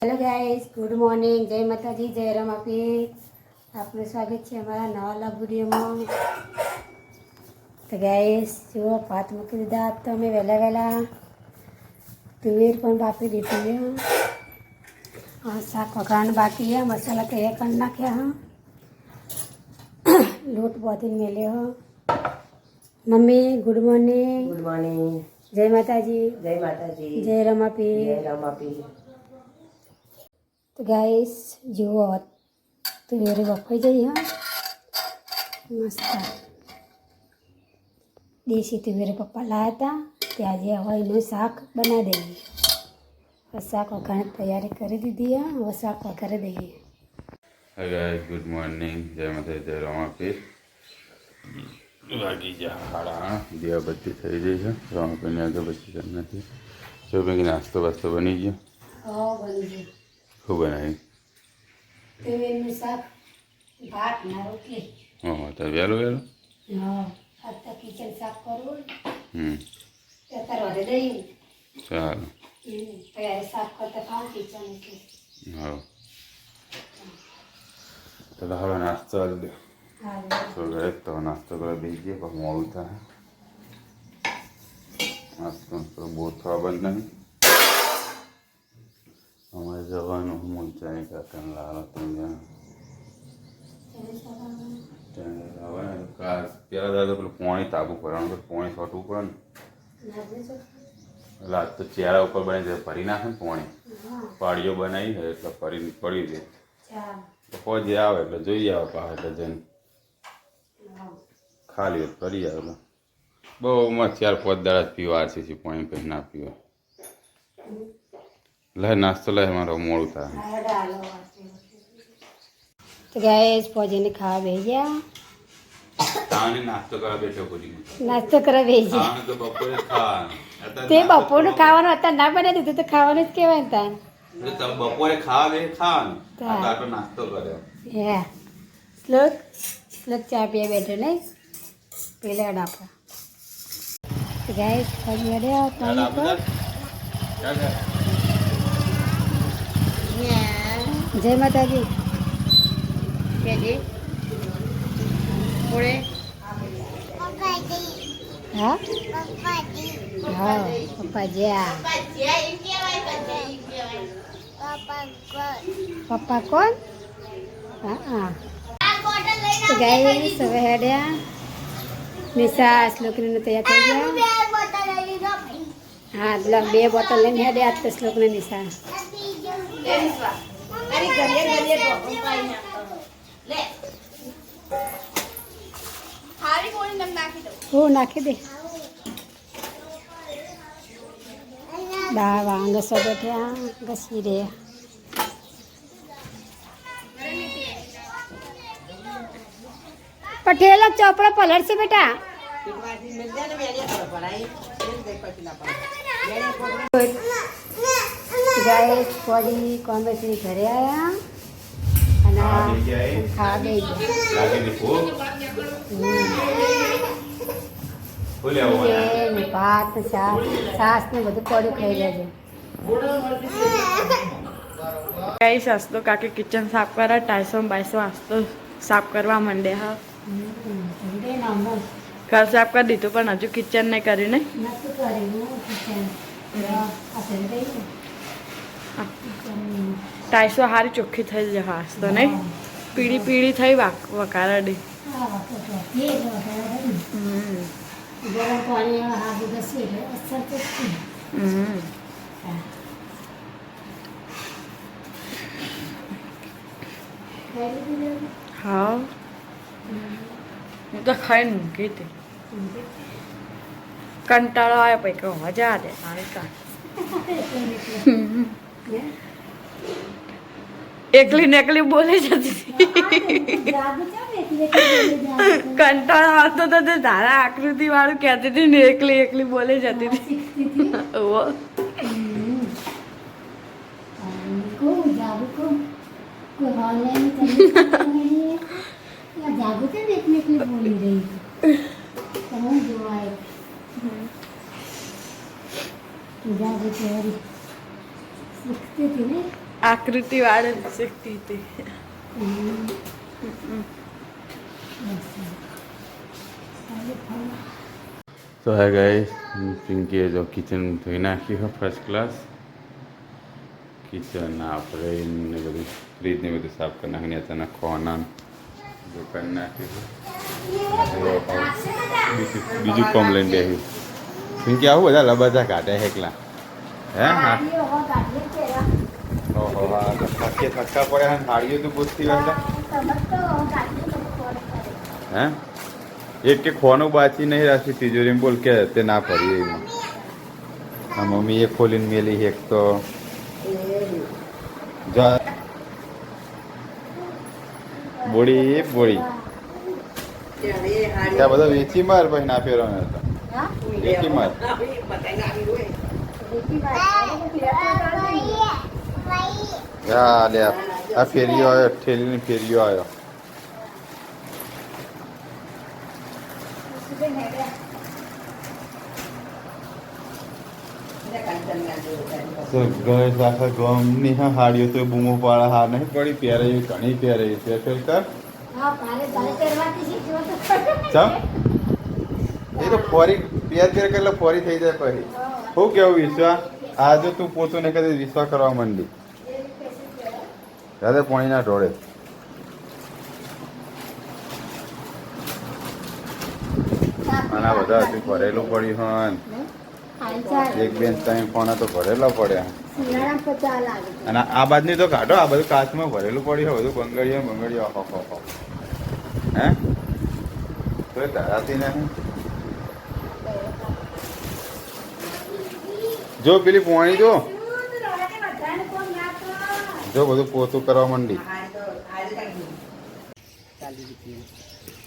Hello guys, good morning, જય માતાજી, જય રમાપી. આપનું સ્વાગત છે અમારા નવા લાભ વિડીયોમાં. તો ગાઈસ જુઓ, ભાત મૂકી દીધા તો અમે વહેલા તુવેર પણ બાફી દીધી છે. શાક વઘારણ બાકી છે, મસાલા તૈયાર કરી નાખ્યા. લોટ બાંધીને મેલ્યો. Mummy good morning. Good morning. જય માતાજી, જય માતાજી, જય રમાપી. જય રમાપી. તો ગાઈસ જુઓ, તુવેર બફાઈ જઈ. મસ્ત દેશી તુવેર પપ્પા લાવ્યા હતા, તે આજે હવે એનું શાક બનાવી દઈએ. શાક વઘારવાની તૈયારી કરી દીધી. હવે શાક વઘારી દઈએ. હાય ગાઈસ, ગુડ મોર્નિંગ, જય માતાજી, જય રમાપીર. વાગી ગયા 8:30. દીવાબત્તી થઈ ગઈ છે. રમાપીરની અગરબત્તી કરી નથી. જો કંઈક નાસ્તો બાસ્તો બની ગયો. બની ગયું. શું બનાવી? તુવેરનું શાક, ભાત ના રોટલી. તો વહેલું અત્યારે કિચન સાફ કરવું, ચાલો. અત્યારે વધે દઈ તૈયારી સાફ કરતા ખાવ કિચન એટલે. હા, તો હવે નાસ્તો કરી દે. તો નાસ્તો કરવા બેસી ગયો, પણ મોડું થાય. નાસ્તો બહુ થવા બંધ નહીં. અમારે જવાનું મુલચાની કાકાને લાવો ત્યાં પેલા દાદા પેલું પોણી તાબુ કરવાનું, પોણી છોટવું પડે ને. એટલે આજ તો ચહેરા ઉપર બની જાય, ફરી નાખે ને પોણી. પાડીઓ બનાવી છે એટલે ફરી પડી દે. પછી આવે એટલે જોઈ આવે પાસે એટલે જઈને ખાલી ફરી આવે. એટલે બહુ મસ્ત 4-5 દાડા જ પીવા આરસી પાણી પછી ના પીવા. લે નાસ્તો લે, મારો મોડું થાય. તો ગાઈસ ફોજીને ખાવા બેસી ગયા. નાસ્તો કરવા બેઠો પછી નાસ્તો કરવા બેસી ગયા. તો બપોરે ખાવાનું, તે બપોરનું ખાવાનું અત્યારે ના બનાવી દીધું તો ખાવાનું જ કહેવાય ને તાન. બપોરે ખાવા દે ખાવાનું. આટલો નાસ્તો કર્યો. હે શ્લોક ચા પીએ બેઠો નહીં પેલા ડાપા. તો ગાઈસ ફોજી અડ્યા પાણી પર. જય માતાજી. હા હા પપ્પા જ્યાં. પપ્પા કોણ? હા તો ગાઈસ હવે હેડ્યા. નિશા શ્લોકને તૈયાર થઈ ગયા. હા 2 બોટલ લઈને હેડ્યા તો શ્લોકને નિશા. નાખી દે. દાળ વાંગ બેઠ્યા ઘસી રે. પટેલ ચોપડા પલળ છે બેટા. ગાય થોડી કોંગ્રેસની ઘરે આવ્યા અને ખાવા દઈ ગયા. ભાત છાસ ને બધું પડ્યું ખાઈ લેજે. ગાઈસ આસ્તો કાકી કિચન સાફ કરા, ટાઈસો બાઈસો આસ્તો સાફ કરવા માંડે. હા ઘર સાફ કરી દીધું પણ હજુ કિચન નહીં કર્યું ને. ટાઈસો સારી ચોખ્ખી થઈ જાય આસ્તો નહીં. પીળી થઈ વકારડી. ગરમ પાણી હાથ ઘસી એટલે અસર તો હા હું તો ખાઈને મૂકી હતી. કંટાળો આવ્યો પછી કહું મજા દે મારી કા. એકલી બોલે જતી કંટાળો આવતો તો તે ધારા આકૃતિ વાળું કહેતી હતી ને, એકલી બોલે જતી હતી. જાગૃતિ શીખતી હતી ને. આકૃતિ વાળે શીખતી હતી. તો હે ગાઈસ પિંકીએ જો કિચન ધોઈ નાખ્યું છે ફર્સ્ટ ક્લાસ. કિચન આપણે ને બધું ફ્રીજ ને બધું સાફ કરી નાખીને અચાનક ખોના બધું કરી નાખ્યું. બીજું કોમ લઈને બેસ્યું. પિંકી આવું બધા લબાજા કાઢે એકલા. હે હા ઓહો હા થક્કા પડ્યા થાળીઓ તો પૂછતી વખતે હે એક કે ખોનું બાચી નહીં રાખી તિજોરીમાં બોલ કે તે ના પડી એમાં. આ મમ્મીએ ખોલીને મેલી એક તો બોડી ત્યાં બધા વેચી માર પછી ના ફેરવાનો હતો વેચી માર. હા લે આ ફેરીઓ આવ્યો ઠેલીની ફેરીઓ આવ્યો. આખા ગમની હા હાડીઓ તો બૂમો પાડા હા નહીં પડી પહેરાઈ ઘણી પહેરાઈ ફેર કર ચમ એ તો ફોરી પેર એટલે ફોરી થઈ જાય પછી શું કેવું વિશ્વા આજે તું પોતું ને કદી વિશ્વા કરવા માંડી દાદા પાણી ના ઢોળે. આના બધા હજુ ભરેલું પડ્યું હોય એક બેન ત્રણ કોણા તો ભરેલા પડ્યા. અને આ બાજની તો કાઢો આ બધું કાચમાં ભરેલું પડ્યું હોય બધું બંગડીઓ હે તો ધરાતી નહીં. જો પેલી પોણી જો બધું પોતું કરવા માંડી.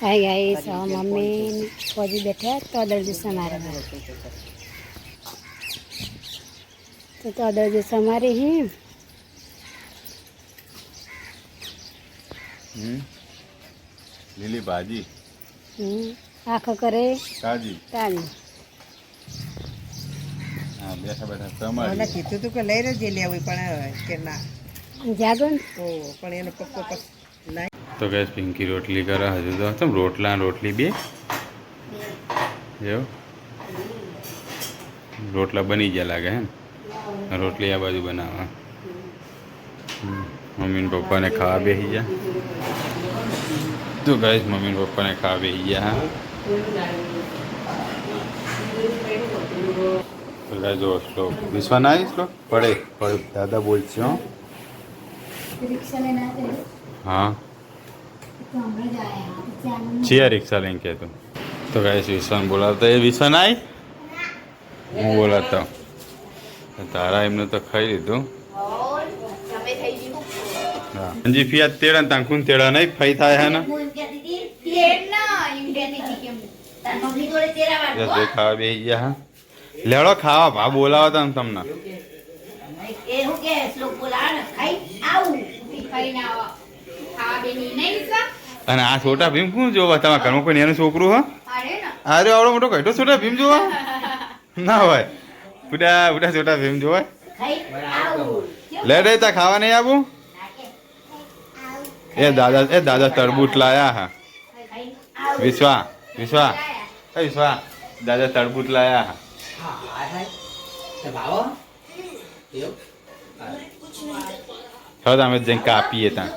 હાય ગાઈસ મમ્મી ફોજી બેઠા તો દર્દી સમારે તો દર્દી સમારે હી લીલી ભાજી આખો કરે તાજી તાજી. હા બેઠા બેઠા સમારી કીધું તું કે લઈ રહેજે લેવું પણ કે ના જાગો ને પણ એનો પપ્પો તો ગેસ પિંકી રોટલી કરે હજુ તો ચમ રોટલી બે એવું રોટલા બની ગયા લાગે હે રોટલી આ બાજુ બનાવવા. મમ્મી ને પપ્પાને ખાવા બેસી ગયા. તો ગેસ મમ્મી ને પપ્પાને ખાવા બેસી ગયા. હા જો શ્લોક વિશ્વા ના શ્લોક પડે દાદા બોલશે હો. હા છીએ રિક્ષા લઈને કહેતો તો ગાઈસ વિશ્વાન બોલાવતા એ વિશ્વાન આય હું બોલાવતા તારા એમને તો ખાઈ લીધું. હા અંજી ફિયાદ તેડા તાંકુન તેડા નહીં ફઈ થાય હે ને ખાવા બેસી ગયા. હા લેડો ખાવા ભા બોલાવતા ને તમને અને આ છોટા ભીમ શું જોવા તમારા ઘરમાં કોઈ એનું છોકરું હો અરે આવડો મોટો કહેતો છોટા ભીમ જોવા ના હોય બુડા છોટા ભીમ જોવાય. લે રે તા ખાવા નહીં આવું એ દાદા તરબૂચ લાયા હા વિશ્વા દાદા તરબૂચ લાયા હા. હવે તમે જઈને કાપીએ ત્યાં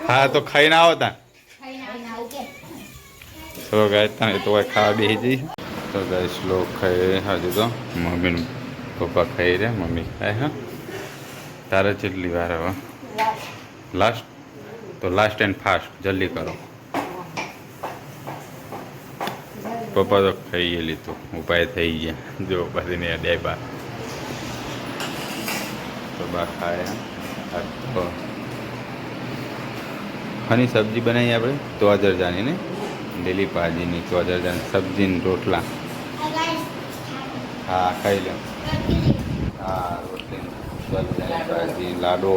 હા તો ખાઈને આવો ત્યાં ચલો ગાય તમે તો ખાવા બેસી જઈ. તો ગાય શ્લોક ખાઈ હજુ તો મમ્મી પપ્પા ખાઈ રહ્યા મમ્મી ખાય હા તારે જેટલી વાર હવે લાસ્ટ તો લાસ્ટ એન્ડ ફાસ્ટ જલ્દી કરો. પપ્પા તો ખાઈ લીધું ઉપાય થઈ ગયા જો બધીને અડ્યા બાર તો બા ખાયા. તો આની સબ્જી બનાવી આપણે તો અજરજાની ને લીલી ભાજીની તો અજરજાની સબ્જીની રોટલા. હા ખાઈ લો. હા રોટલી ભાજી લાડવો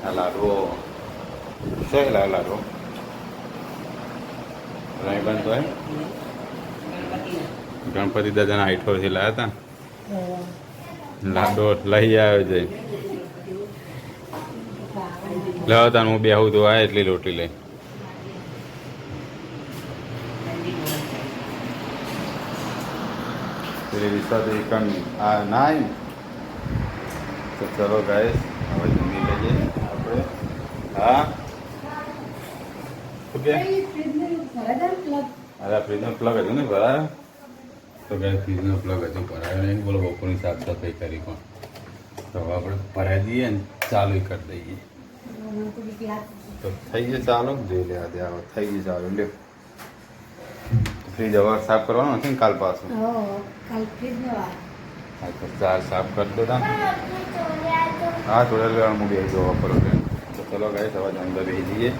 આ લાડવો સહેલા લાડવો નહીં બનતો હે ગણપતિ દાદાના આઈઠોરથી લાવ્યા હતા લાડો લઈ આવ્યો છે. લો તાન હું બેહું તો આ એટલી રોટી લઈ. પેલી રીસા તો એકણ આ ના આવી ને. તો ચલો ગાઈસ હવે જમી લઈએ આપણે. હા શું કે અરે ફ્રીજનો પ્લગ હતું ને ભરાયો તો ગાય ફ્રીજનો પ્લગ હજુ ભરાયો નહીં. બોલો બપોરની સાફ સફાઈ કરી પણ તો હવે આપણે ભરાઈ દઈએ ને ચાલુ કરી દઈએ તો થઈ ગયું ચાલુ. જોઈ લે આજે આવો થઈ ગયું ચાલુ. લ્યો ફ્રીજ હવે સાફ કરવાનું નથી ને કાલ પાછું. હા તો ચાર સાફ કરી દો તા. હા થોડા લેવાનું મૂડી આવી જવા પર તો ચલો ગાય સવા જમવા બેસી જઈએ.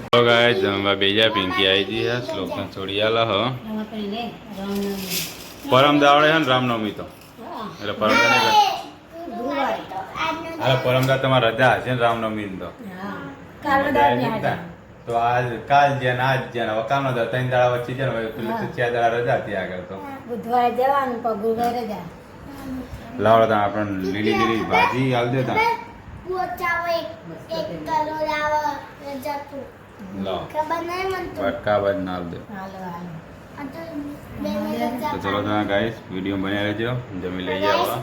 ચલો ગાય જમવા બેજા પિંકી આવી જઈએ. શ્લોકને છોડી આલો હ પરમ દાવડે છે ને રામનવમી તો એટલે પરમદા નહીં અરે પરમદા તમારે રજા હશે ને રામનવમી તો તો આજ કાલ છે ને આજ છે ને હવે કાલનો 3 દાડા વચ્ચે છે ને પેલું 4 દાડા રજા હતી આગળ તો બુધવારે જવાનું પણ ગુરુવારે રજા. લાવડો તા આપણને લીલી લીલી ભાજી આલ દે તા લાવ બટકા બાદ નાલ દે. હાલો હાલો. તો ચલો તમે ગાઈસ વિડીયો બન્યા રહેજો. જમી લઈએ હવે.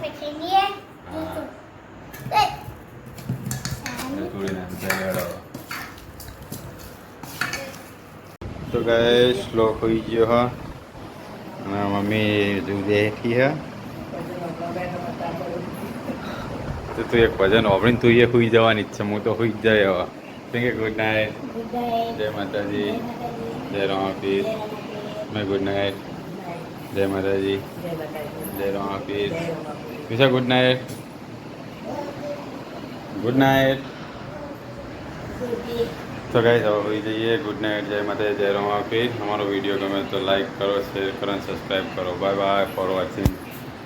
થોડી ના તો ગાઈસ શ્લોક હોઈ ગયો હ અને મમ્મી હજુ બેઠી હ. તો તું એક ભજન વાપરીને તું એ સુઈ જવાની ઈચ્છા. હું તો સુઈ જ જાય હવે. Thank you. Good night. જય માતાજી. જય રામાપીર. મેં ગુડ નાઇટ. જય માતાજી. જય Ramapir. વિશા good night. Good night. तो गाइस अब हो जाइए. Good night. जय माता जय रामापीर. हमारा वीडियो गमे तो लाइक करो, शेयर करो, सब्सक्राइब करो. Bye bye for watching.